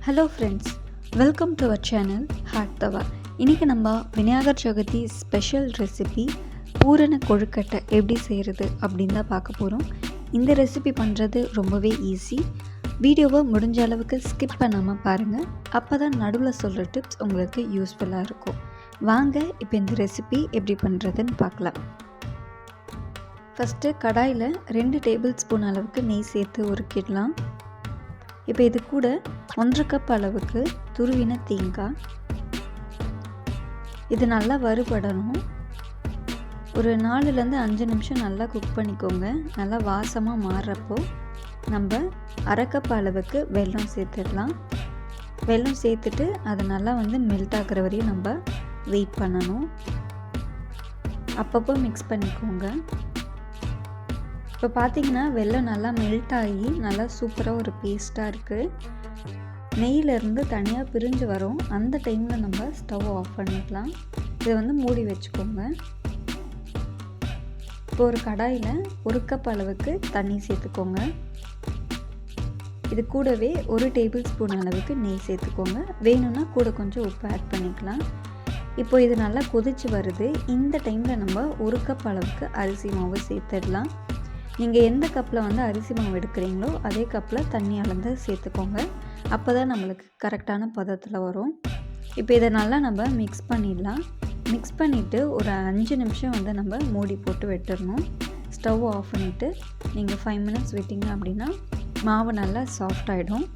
Hello friends, welcome to our channel hot tawa. இன்றைக்கி நம்ம Vinayagar Chaturthi special recipe பூரண கொழுக்கட்டை எப்படி செய்கிறது அப்படின்னு தான் பார்க்க போகிறோம். இந்த ரெசிபி பண்ணுறது ரொம்பவே ஈஸி. வீடியோவை முடிஞ்ச அளவுக்கு ஸ்கிப் பண்ணாமல் பாருங்கள். அப்போ தான் நடுவில் சொல்கிற டிப்ஸ் உங்களுக்கு யூஸ்ஃபுல்லாக இருக்கும். வாங்க இப்போ இந்த ரெசிபி எப்படி பண்ணுறதுன்னு பார்க்கலாம். ஃபஸ்ட்டு கடாயில் 2 டேபிள் ஸ்பூன் அளவுக்கு நெய் சேர்த்து உருக்கிடலாம். இப்போ இது கூட 1 கப் அளவுக்கு துருவின தேங்காய், இது நல்லா வறுபடணும். ஒரு 4-5 நிமிஷம் நல்லா குக் பண்ணிக்கோங்க. நல்லா வாசமாக மாறுறப்போ நம்ம 1/2 கப் அளவுக்கு வெல்லம் சேர்த்துடலாம். வெல்லம் சேர்த்துட்டு அதை நல்லா மெல்ட் ஆகிற வரையும் நம்ம வெயிட் பண்ணணும். அப்பப்போ மிக்ஸ் பண்ணிக்கோங்க. இப்போ பார்த்திங்கன்னா வெல்லம் நல்லா மெல்ட் ஆகி நல்லா சூப்பராக ஒரு பேஸ்ட்டாக இருக்குது. நெய்யிலேருந்து தனியாக பிரிஞ்சு வரும். அந்த டைமில் நம்ம ஸ்டவ் ஆஃப் பண்ணிக்கலாம். இதை மூடி வச்சுக்கோங்க. இப்போ ஒரு கடாயில் 1 கப் அளவுக்கு தண்ணி சேர்த்துக்கோங்க. இது கூடவே 1 டேபிள் ஸ்பூன் அளவுக்கு நெய் சேர்த்துக்கோங்க. வேணும்னா கூட கொஞ்சம் உப்பு ஆட் பண்ணிக்கலாம். இப்போ இது நல்லா கொதிச்சு வருது. இந்த டைமில் நம்ம 1 கப் அளவுக்கு அரிசி மாவு சேர்த்துடலாம். நீங்கள் எந்த கப்பில் அரிசி மாவு எடுக்கிறீங்களோ அதே கப்பில் தண்ணி அளந்து சேர்த்துக்கோங்க. அப்போ தான் நம்மளுக்கு கரெக்டான பதத்தில் வரும். இப்போ இதை நல்லா நம்ம மிக்ஸ் பண்ணிடலாம். மிக்ஸ் பண்ணிவிட்டு ஒரு 5 நிமிஷம் நம்ம மூடி போட்டு விட்டுடணும். ஸ்டவ் ஆஃப் பண்ணிவிட்டு நீங்கள் 5 மினிட்ஸ் விட்டிங்க அப்படின்னா மாவு நல்லா சாஃப்ட் ஆகிடும்.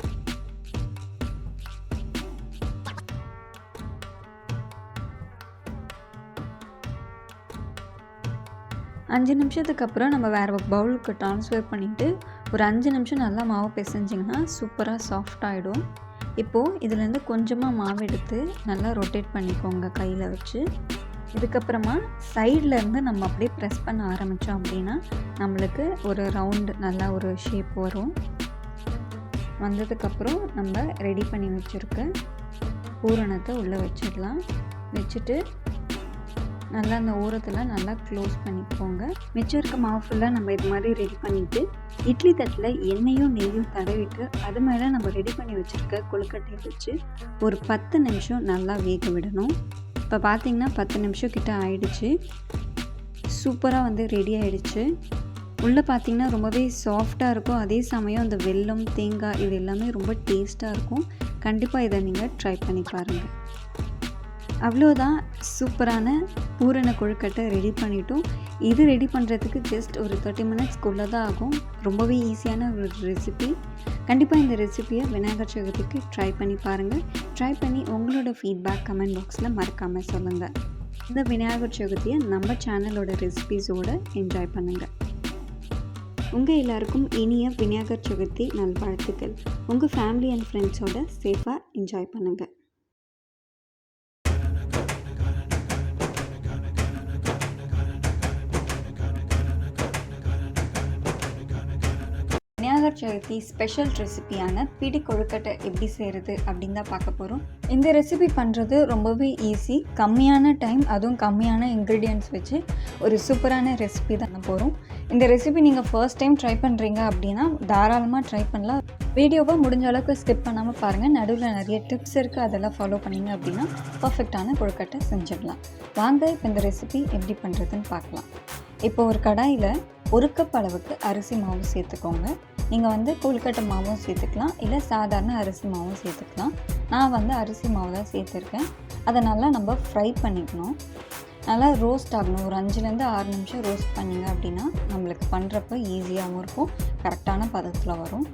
அஞ்சு நிமிஷத்துக்கு அப்புறம் நம்ம வேறு பவுலுக்கு ட்ரான்ஸ்ஃபர் பண்ணிவிட்டு ஒரு 5 நிமிஷம் நல்லா மாவு பிசைஞ்சிங்கன்னா சூப்பராக சாஃப்ட் ஆகிடும். இப்போது இதிலேருந்து கொஞ்சமாக மாவு எடுத்து நல்லா ரொட்டேட் பண்ணிக்கோங்க கையில் வச்சு. இதுக்கப்புறமா சைட்லேருந்து நம்ம அப்படியே ப்ரெஸ் பண்ண ஆரம்பித்தோம் அப்படின்னா நம்மளுக்கு ஒரு ரவுண்டு நல்லா ஒரு ஷேப் வரும். வந்ததுக்கப்புறம் நம்ம ரெடி பண்ணி வச்சுருக்க பூரணத்தை உள்ளே வச்சிடலாம். வச்சுட்டு நல்லா அந்த ஓரத்தில் நல்லா க்ளோஸ் பண்ணிக்கோங்க. மிச்சம் இருக்க மாவு ஃபுல்லாக நம்ம இது மாதிரி ரெடி பண்ணிவிட்டு இட்லி தட்டில் எண்ணெயும் நெய்யும் தடவிட்டு அது மேலே நம்ம ரெடி பண்ணி வச்சுருக்க கொழுக்கட்டையை வச்சு ஒரு 10 நிமிஷம் நல்லா வேக விடணும். இப்போ பார்த்திங்கன்னா 10 நிமிஷம் கிட்ட ஆயிடுச்சு. சூப்பராக ரெடி ஆகிடுச்சு. உள்ளே பார்த்திங்கன்னா ரொம்பவே சாஃப்டாக இருக்கும். அதே சமயம் அந்த வெல்லம் தேங்காய் இது எல்லாமே ரொம்ப டேஸ்ட்டாக இருக்கும். கண்டிப்பாக இதை நீங்கள் ட்ரை பண்ணி பாருங்கள். அவ்வளோதான், சூப்பரான பூரண கொழுக்கட்டை ரெடி பண்ணிட்டோம். இது ரெடி பண்ணுறதுக்கு ஜஸ்ட் ஒரு 30 மினிட்ஸ்க்குள்ளே தான் ஆகும். ரொம்பவே ஈஸியான ஒரு ரெசிபி. கண்டிப்பாக இந்த ரெசிபியை விநாயகர் சதுர்த்திக்கு ட்ரை பண்ணி பாருங்கள். ட்ரை பண்ணி உங்களோட ஃபீட்பேக் கமெண்ட் பாக்ஸில் மறக்காமல் சொல்லுங்கள். இந்த விநாயகர் சதுர்த்தியை நம்ம சேனலோட ரெசிபீஸோடு என்ஜாய் பண்ணுங்கள். உங்கள் எல்லாருக்கும் இனிய விநாயகர் சதுர்த்தி நல்வாழ்த்துக்கள். உங்கள் ஃபேமிலி அண்ட் ஃப்ரெண்ட்ஸோட சேஃபாக என்ஜாய் பண்ணுங்கள். விநாயகர் சதுர்த்தி ஸ்பெஷல் ரெசிபியான பிடி கொழுக்கட்டை எப்படி செய்கிறது அப்படின்னு தான் பார்க்க போகிறோம். இந்த ரெசிபி பண்ணுறது ரொம்பவே ஈஸி. கம்மியான டைம், அதுவும் கம்மியான இன்க்ரீடியன்ட்ஸ் வச்சு ஒரு சூப்பரான ரெசிபி தான் போகிறோம். இந்த ரெசிபி நீங்கள் ஃபர்ஸ்ட் டைம் ட்ரை பண்ணுறீங்க அப்படின்னா தாராளமாக ட்ரை பண்ணலாம். வீடியோவை முடிஞ்ச அளவுக்கு ஸ்கிப் பண்ணாமல் பாருங்கள். நடுவில் நிறைய டிப்ஸ் இருக்குது, அதெல்லாம் ஃபாலோ பண்ணிங்க அப்படின்னா பர்ஃபெக்டான கொழுக்கட்டை செஞ்சிடலாம். வாங்க இப்போ இந்த ரெசிபி எப்படி பண்ணுறதுன்னு பார்க்கலாம். இப்போ ஒரு கடாயில் 1 கப் அளவுக்கு அரிசி மாவு சேர்த்துக்கோங்க. நீங்கள் கொழுக்கட்டை மாவும் சேர்த்துக்கலாம், இல்லை சாதாரண அரிசி மாவும் சேர்த்துக்கலாம். நான் அரிசி மாவு தான் சேர்த்துருக்கேன். அதை நல்லா நம்ம ஃப்ரை பண்ணிக்கணும். நல்லா ரோஸ்ட் ஆகணும். ஒரு 5-6 நிமிஷம் ரோஸ்ட் பண்ணிங்க அப்படின்னா நம்மளுக்கு பண்ணுறப்ப ஈஸியாகவும் இருக்கும், கரெக்டான பதத்தில் வரும்.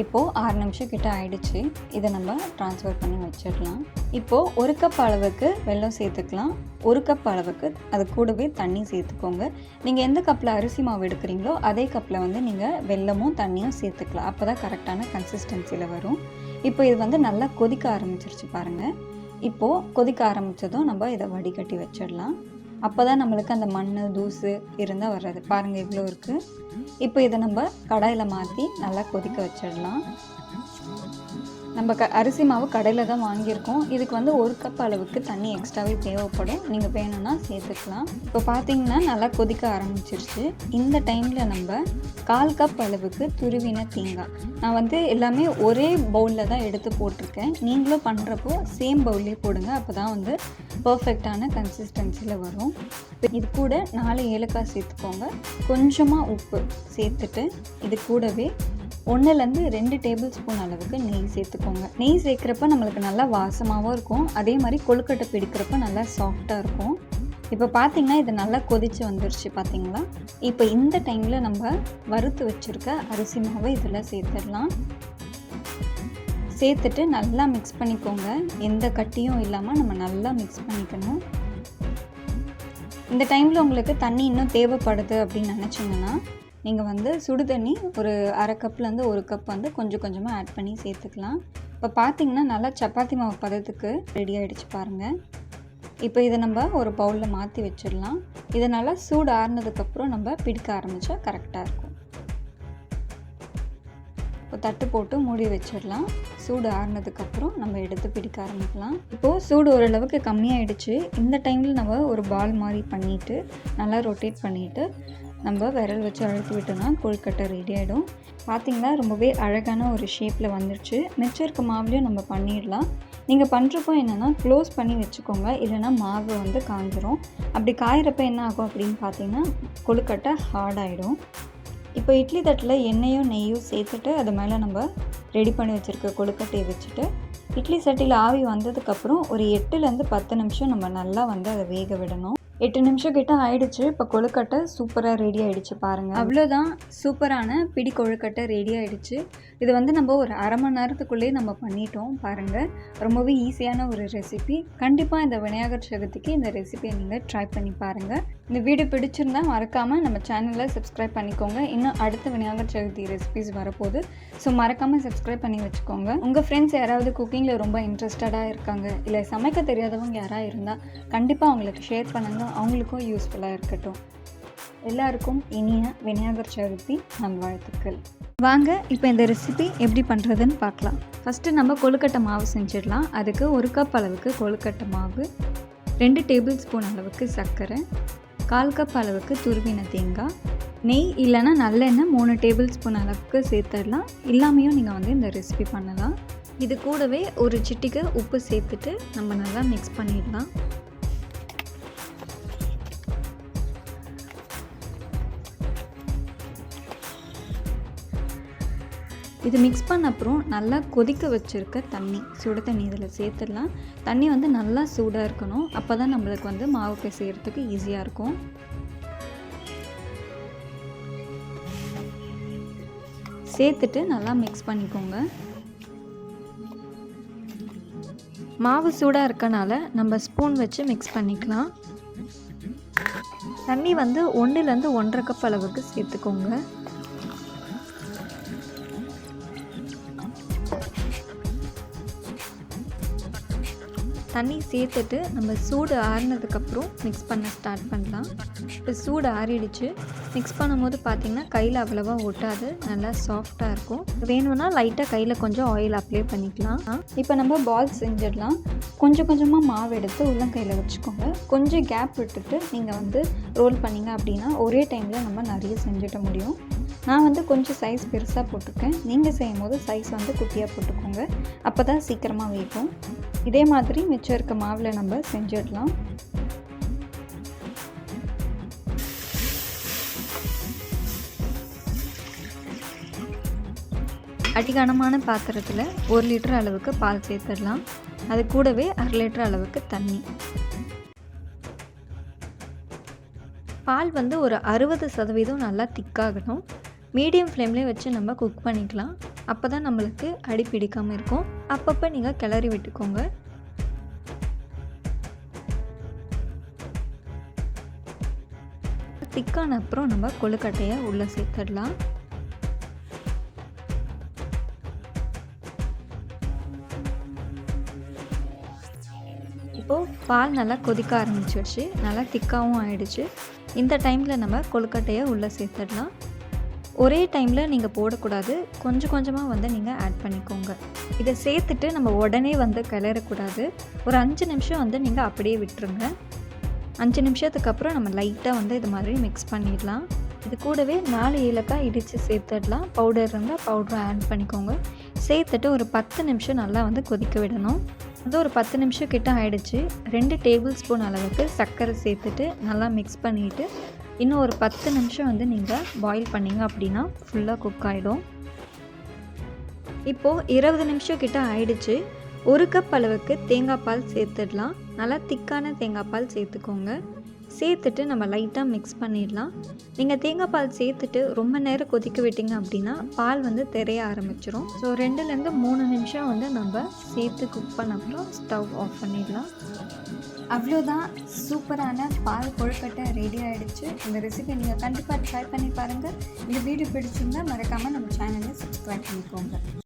இப்போது 6 நிமிஷம் கிட்ட ஆயிடுச்சு. இதை நம்ம ட்ரான்ஸ்ஃபர் பண்ணி வச்சிடலாம். இப்போது 1 கப் அளவுக்கு வெல்லம் சேர்த்துக்கலாம். 1 கப் அளவுக்கு அது கூடவே தண்ணி சேர்த்துக்கோங்க. நீங்கள் எந்த கப்பில் அரிசி மாவு எடுக்கிறீங்களோ அதே கப்பில் நீங்கள் வெல்லமும் தண்ணியும் சேர்த்துக்கலாம். அப்போ தான் கரெக்டான கன்சிஸ்டன்சியில் வரும். இப்போ இது நல்லா கொதிக்க ஆரம்பிச்சிருச்சு பாருங்கள். இப்போது கொதிக்க ஆரம்பித்ததும் நம்ம இதை வடிகட்டி வச்சிடலாம். அப்போ தான் நம்மளுக்கு அந்த மண் தூசு இருந்தால் வர்றது. பாருங்கள் இவ்வளோ இருக்குது. இப்போ இதை நம்ம கடாயில் மாற்றி நல்லா கொதிக்க வச்சிடலாம். நம்ம அரிசி மாவு கடையில் தான் வாங்கியிருக்கோம். இதுக்கு வந்து 1 கப் அளவுக்கு தண்ணி எக்ஸ்ட்ராவே தேவைப்படும். நீங்கள் வேணும்னா சேர்த்துக்கலாம். இப்போ பார்த்தீங்கன்னா நல்லா கொதிக்க ஆரம்பிச்சிருச்சு. இந்த டைமில் நம்ம 1/4 கப் அளவுக்கு துருவின தேங்காய், நான் வந்து எல்லாமே ஒரே பவுலில் தான் எடுத்து போட்டிருக்கேன். நீங்களும் பண்ணுறப்போ சேம் பவுல்லே போடுங்க. அப்போ தான் வந்து பர்ஃபெக்டான கன்சிஸ்டன்சியில் வரும். இது கூட 4 ஏலக்காய் சேர்த்துக்கோங்க. கொஞ்சமாக உப்பு சேர்த்துட்டு இது கூடவே 1லேருந்து 2 டேபிள் ஸ்பூன் அளவுக்கு நெய் சேர்த்துக்கோங்க. நெய் சேர்க்குறப்ப நம்மளுக்கு நல்லா வாசமாகவும் இருக்கும். அதே மாதிரி கொழுக்கட்டை பிடிக்கிறப்ப நல்லா சாஃப்டாக இருக்கும். இப்போ பார்த்திங்கன்னா இது நல்லா கொதித்து வந்துருச்சு பார்த்திங்களா. இப்போ இந்த டைமில் நம்ம வறுத்து வச்சுருக்க அரிசி மாவை இதில் சேர்த்துடலாம். சேர்த்துட்டு நல்லா மிக்ஸ் பண்ணிக்கோங்க. எந்த கட்டியும் இல்லாமல் நம்ம நல்லா மிக்ஸ் பண்ணிக்கணும். இந்த டைமில் உங்களுக்கு தண்ணி இன்னும் தேவைப்படுது அப்படின்னு நினச்சிங்கன்னா நீங்கள் வந்து சுடு தண்ணி ஒரு 1/2 கப்லேருந்து 1 கப் வந்து கொஞ்சம் கொஞ்சமாக ஆட் பண்ணி சேர்த்துக்கலாம். இப்போ பார்த்தீங்கன்னா நல்லா சப்பாத்தி மாவு பதத்துக்கு ரெடி ஆகிடுச்சு பாருங்கள். இப்போ இதை நம்ம ஒரு பவுலில் மாற்றி வச்சிடலாம். இதை நல்லா சூடு ஆறுனதுக்கப்புறம் நம்ம பிடிக்க ஆரம்பித்தா கரெக்டாக இருக்கும். இப்போ தட்டு போட்டு மூடி வச்சிடலாம். சூடு ஆறுனதுக்கப்புறம் நம்ம எடுத்து பிடிக்க ஆரம்பிக்கலாம். இப்போது சூடு ஓரளவுக்கு கம்மியாகிடுச்சு. இந்த டைமில் நம்ம ஒரு பால் மாதிரி பண்ணிவிட்டு நல்லா ரொட்டேட் பண்ணிவிட்டு நம்ம விரல் வச்சு அழுத்தி விட்டோம்னா கொழுக்கட்டை ரெடி ஆகிடும். பார்த்திங்களா ரொம்பவே அழகான ஒரு ஷேப்பில் வந்துடுச்சு. மிச்சம் இருக்க மாவுலேயும் நம்ம பண்ணிடலாம். நீங்கள் பண்ணுறப்போ என்னென்னா க்ளோஸ் பண்ணி வச்சுக்கோங்க, இல்லைனா மாவு வந்து காஞ்சிரும். அப்படி காயிறப்ப என்ன ஆகும் அப்படின்னு பார்த்தீங்கன்னா கொழுக்கட்டை ஹார்டாகிடும். இப்போ இட்லி தட்டில் எண்ணெயோ நெய்யோ சேர்த்துட்டு அது மேலே நம்ம ரெடி பண்ணி வச்சுருக்க கொழுக்கட்டையை வச்சுட்டு இட்லி சட்டியில் ஆவி வந்ததுக்கப்புறம் ஒரு 8லேருந்து 10 நிமிஷம் நம்ம நல்லா வந்து அதை வேக விடணும். 8 நிமிஷம் கிட்ட ஆயிடுச்சு. இப்போ கொழுக்கட்டை சூப்பராக ரெடி ஆகிடுச்சு பாருங்கள். அவ்வளோதான், சூப்பரான பிடி கொழுக்கட்டை ரெடி ஆகிடுச்சு. இது வந்து நம்ம ஒரு 1/2 மணி நேரத்துக்குள்ளேயே நம்ம பண்ணிட்டோம் பாருங்கள். ரொம்பவே ஈஸியான ஒரு ரெசிபி. கண்டிப்பாக இந்த விநாயகர் சதுர்த்திக்கு இந்த ரெசிபியை நீங்கள் ட்ரை பண்ணி பாருங்கள். இந்த வீடியோ பிடிச்சிருந்தா மறக்காமல் நம்ம சேனலை சப்ஸ்கிரைப் பண்ணிக்கோங்க. இன்னும் அடுத்த விநாயகர் சதுர்த்தி ரெசிபிஸ் வரப்போகுது. ஸோ மறக்காமல் சப்ஸ்கிரைப் பண்ணி வச்சுக்கோங்க. உங்கள் ஃப்ரெண்ட்ஸ் யாராவது குக்கிங்கில் ரொம்ப இன்ட்ரெஸ்டடாக இருக்காங்க, இல்லை சமைக்க தெரியாதவங்க யாராவது இருந்தால் கண்டிப்பாக அவங்களுக்கு ஷேர் பண்ணுங்கள். அவங்களுக்கும் யூஸ்ஃபுல்லாக இருக்கட்டும். எல்லாருக்கும் இனிய விநாயகர் சதுர்த்தி நல்வாழ்த்துக்கள். வாங்க இப்போ இந்த ரெசிபி எப்படி பண்ணுறதுன்னு பார்க்கலாம். ஃபஸ்ட்டு நம்ம கொழுக்கட்டை மாவு செஞ்சிடலாம். அதுக்கு 1 கப் அளவுக்கு கொழுக்கட்டை மாவு, 2 டேபிள் ஸ்பூன் அளவுக்கு சர்க்கரை, 1/4 கப் அளவுக்கு துருவின தேங்காய், நெய் இல்லைன்னா நல்லெண்ணெய் 3 டேபிள் ஸ்பூன் அளவுக்கு சேர்த்துடலாம். இல்லாமையும் நீங்கள் வந்து இந்த ரெசிபி பண்ணலாம். இது கூடவே ஒரு சிட்டிக்கு உப்பு சேர்த்துட்டு நம்ம நல்லா மிக்ஸ் பண்ணிடலாம். இது மிக்ஸ் பண்ண அப்புறம் நல்லா கொதிக்க வச்சுருக்க தண்ணி, சுடு தண்ணி இதில் சேர்த்துடலாம். தண்ணி வந்து நல்லா சூடாக இருக்கணும். அப்போ தான் நம்மளுக்கு வந்து மாவு பிசைகிறதுக்கு ஈஸியாக இருக்கும். சேர்த்துட்டு நல்லா மிக்ஸ் பண்ணிக்கோங்க. மாவு சூடாக இருக்கனால நம்ம ஸ்பூன் வச்சு மிக்ஸ் பண்ணிக்கலாம். தண்ணி வந்து 1லேருந்து 1/2 கப் அளவுக்கு சேர்த்துக்கோங்க. தண்ணி சேர்த்துட்டு நம்ம சூடு ஆறினதுக்கப்புறம் மிக்ஸ் பண்ண ஸ்டார்ட் பண்ணலாம். இப்போ சூடு ஆறிடுச்சு. மிக்ஸ் பண்ணும்போது பார்த்திங்கன்னா கையில் அவ்வளோவா ஒட்டாது, நல்லா சாஃப்டாக இருக்கும். வேணும்னா லைட்டாக கையில் கொஞ்சம் ஆயில் அப்ளை பண்ணிக்கலாம். இப்போ நம்ம பால்ஸ் செஞ்சிடலாம். கொஞ்சம் கொஞ்சமாக மாவு எடுத்து உள்ளங்கையில் வச்சுக்கோங்க. கொஞ்சம் கேப் விட்டுட்டு நீங்கள் வந்து ரோல் பண்ணிங்க அப்படின்னா ஒரே டைமில் நம்ம நிறைய செஞ்சிட முடியும். நான் வந்து கொஞ்சம் சைஸ் பெருசாக போட்டிருக்கேன். நீங்கள் செய்யும் போது சைஸ் வந்து குட்டியாக போட்டுக்கோங்க. அப்போ தான் சீக்கிரமாக வேகும். இதே மாதிரி மிச்சம் இருக்க மாவில் நம்ம செஞ்சிடலாம். அடிகனமான பாத்திரத்தில் 1 லிட்டர் அளவுக்கு பால் சேர்த்துடலாம். அது கூடவே 1/2 லிட்டர் அளவுக்கு தண்ணி. பால் வந்து ஒரு 60% நல்லா திக்காகணும். மீடியம் ஃப்ளேம்லேயே வச்சு நம்ம குக் பண்ணிக்கலாம். அப்போ தான் நம்மளுக்கு அடி பிடிக்காமல் இருக்கும். அப்பப்போ நீங்கள் கிளறி விட்டுக்கோங்க. திக்கான அப்புறம் நம்ம கொழுக்கட்டையை உள்ளே சேர்த்துடலாம். இப்போது பால் நல்லா கொதிக்க ஆரம்பிச்சிடுச்சு. நல்லா திக்காகவும் ஆயிடுச்சு. இந்த டைமில் நம்ம கொழுக்கட்டையை உள்ளே சேர்த்துடலாம். ஒரே டைமில் நீங்கள் போடக்கூடாது, கொஞ்சம் கொஞ்சமாக வந்து நீங்கள் ஆட் பண்ணிக்கோங்க. இதை சேர்த்துட்டு நம்ம உடனே வந்து கிளறக்கூடாது. ஒரு 5 நிமிஷம் வந்து நீங்கள் அப்படியே விட்டுருங்க. 5 நிமிஷத்துக்கு அப்புறம் நம்ம லைட்டாக வந்து இது மாதிரி மிக்ஸ் பண்ணிடலாம். இது கூடவே 4 ஏலக்காய் இடித்து சேர்த்துடலாம். பவுடர் இருந்தால் பவுடரும் ஆட் பண்ணிக்கோங்க. சேர்த்துட்டு ஒரு 10 நிமிஷம் நல்லா வந்து கொதிக்க விடணும். அது ஒரு 10 நிமிஷம் கிட்ட ஆயிடுச்சு. 2 டேபிள் ஸ்பூன் அளவுக்கு சர்க்கரை சேர்த்துட்டு நல்லா மிக்ஸ் பண்ணிவிட்டு இன்னும் ஒரு 10 நிமிஷம் வந்து நீங்கள் பாயில் பண்ணிங்க அப்படின்னா ஃபுல்லாக குக் ஆகிடும். இப்போது 20 நிமிஷம் கிட்ட ஆயிடுச்சு. 1 கப் அளவுக்கு தேங்காய் பால் சேர்த்துடலாம். நல்லா திக்கான தேங்காய் பால் சேர்த்துக்கோங்க. சேர்த்துட்டு நம்ம லைட்டாக மிக்ஸ் பண்ணிடலாம். நீங்கள் தேங்காய் பால் சேர்த்துட்டு ரொம்ப நேரம் கொதிக்க விட்டிங்க அப்படின்னா பால் வந்து தெரிய ஆரம்பிச்சிடும். ஸோ 2லேருந்து 3 நிமிஷம் வந்து நம்ம சேர்த்து குக் பண்ண அப்புறம் ஸ்டவ் ஆஃப் பண்ணிடலாம். அவ்வளோதான், சூப்பரான பால் கொழுக்கட்டை ரெடி ஆகிடுச்சு. இந்த ரெசிபி நீங்கள் கண்டிப்பாக ட்ரை பண்ணி பாருங்கள். இந்த வீடியோ பிடிச்சிருந்தால் மறக்காமல் நம்ம சேனலை சப்ஸ்கிரைப் பண்ணிக்கோங்க.